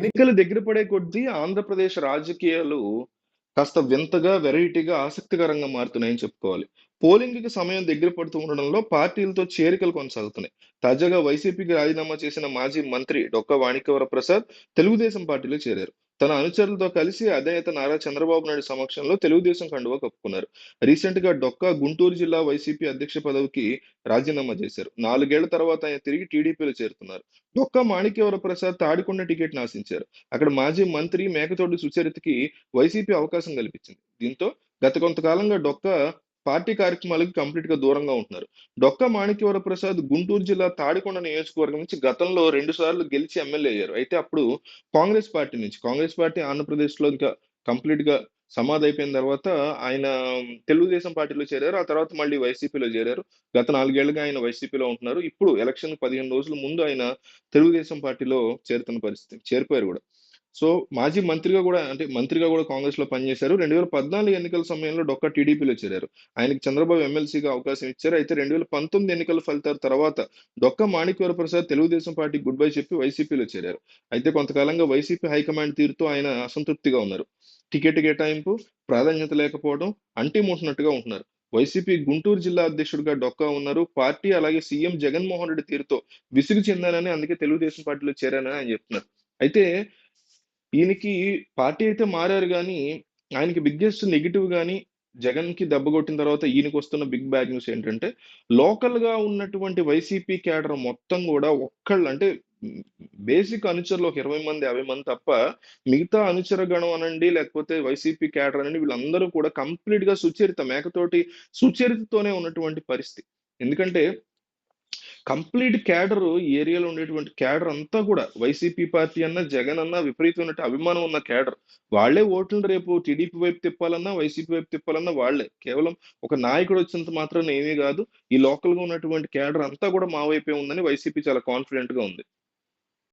ఎన్నికలు దగ్గర పడే కొద్దీ ఆంధ్రప్రదేశ్ రాజకీయాలు కాస్త వింతగా, వెరైటీగా, ఆసక్తికరంగా మారుతున్నాయని చెప్పుకోవాలి. పోలింగ్‌కి సమయం దగ్గర పడుతూ ఉండడంలో పార్టీలతో చేరికలు కొనసాగుతున్నాయి. తాజాగా వైసీపీకి రాజీనామా చేసిన మాజీ మంత్రి డొక్కా వాణిజ్యవర ప్రసాద్ తెలుగుదేశం పార్టీలో చేరారు. తన అనుచరులతో కలిసి అధినేత నారా చంద్రబాబు నాయుడు సమక్షంలో తెలుగుదేశం కండువా కప్పుకున్నారు. రీసెంట్‌గా డొక్కా గుంటూరు జిల్లా వైసీపీ అధ్యక్ష పదవికి రాజీనామా చేశారు. 4 ఏళ్ల తర్వాత ఆయన తిరిగి టీడీపీలో చేరుతున్నారు. డొక్కా మాణిక్యవర ప్రసాద్ తాడికొండ టికెట్‌ని ఆశించారు. అక్కడ మాజీ మంత్రి మేకతోటి సుచరితకి వైసీపీ అవకాశం కల్పించింది. దీంతో గత కొంతకాలంగా డొక్కా పార్టీ కార్యక్రమాలకు కంప్లీట్‌గా దూరంగా ఉంటున్నారు. డొక్కా మాణిక్యవర ప్రసాద్ గుంటూరు జిల్లా తాడికొండ నియోజకవర్గం నుంచి గతంలో 2 సార్లు గెలిచి ఎమ్మెల్యే అయ్యారు. అయితే అప్పుడు కాంగ్రెస్ పార్టీ ఆంధ్రప్రదేశ్‌లో ఇంకా కంప్లీట్‌గా సమాధైపోయిన తర్వాత ఆయన తెలుగుదేశం పార్టీలో చేరారు. ఆ తర్వాత మళ్ళీ వైసీపీలో చేరారు. గత 4 ఏళ్లుగా ఆయన వైసీపీలో ఉంటున్నారు. ఇప్పుడు ఎలక్షన్‌కి 15 రోజుల ముందు ఆయన తెలుగుదేశం పార్టీలో చేరుతున్న పరిస్థితి. చేరిపోయారు గూడా. సో, మాజీ మంత్రిగా గూడా కాంగ్రెస్‌లో పనిచేశారు. 2014 ఎన్నికల సమయంలో డొక్కా టీడీపీలో చేరారు. ఆయనకి చంద్రబాబు ఎమ్మెల్సీగా అవకాశం ఇచ్చారు. అయితే 2019 ఎన్నికల ఫలితాల తర్వాత డొక్కా మాణిక్యవర ప్రసాద్ తెలుగుదేశం పార్టీకి గుడ్ బై చెప్పి వైసీపీలో చేరారు. అయితే కొంతకాలంగా వైసీపీ హైకమాండ్ తీరుతో ఆయన అసంతృప్తిగా ఉన్నారు. టికెట్ కేటాయింపు, ప్రాధాన్యత లేకపోవడం, అంటిముట్టనట్టుగా ఉంటున్నారు. వైసీపీ గుంటూరు జిల్లా అధ్యక్షుడిగా డొక్కా ఉన్నారు. పార్టీ అలాగే సీఎం జగన్మోహన్ రెడ్డి తీరుతో విసుగు చెందానని అందుకే తెలుగుదేశం పార్టీలో చేరానని ఆయన చెప్తున్నారు. అయితే ఈయనకి పార్టీ అయితే మారారు గానీ, ఆయనకి బిగ్గెస్ట్ నెగెటివ్ గాని, జగన్‌కి దెబ్బ కొట్టిన తర్వాత ఈయనకొస్తున్న బిగ్ బ్యాడ్ న్యూస్ ఏంటంటే, లోకల్‌గా ఉన్నటువంటి వైసీపీ క్యాడర్ మొత్తం గూడా అంటే హ్మ్, బేసిక్ అనుచరులు ఒక 20 మంది, 50 మంది తప్ప మిగతా అనుచర గణం అనండి, లేకపోతే వైసీపీ క్యాడర్ అనండి వీళ్ళందరూ కూడా కంప్లీట్‌గా సుచరితతోనే ఉన్నటువంటి పరిస్థితి. ఎందుకంటే కంప్లీట్ క్యాడరు ఈ ఏరియాలో ఉండేటువంటి క్యాడర్ అంతా కూడా వైసీపీ పార్టీ అన్నా, జగన్ అన్నా విపరీతమైన అభిమానం ఉన్న క్యాడర్. వాళ్ళే ఓట్లను రేపు టీడీపీ వైపు తిప్పాలన్నా, వైసీపీ వైపు తిప్పాలన్నా వాళ్ళే. కేవలం ఒక నాయకుడు వచ్చినంత మాత్రాన ఏమీ గాదు. ఈ లోకల్‌గా ఉన్నటువంటి క్యాడర్ అంతా కూడా మా వైపే ఉందని వైసీపీ చాలా కాన్ఫిడెంట్‌గా ఉంది.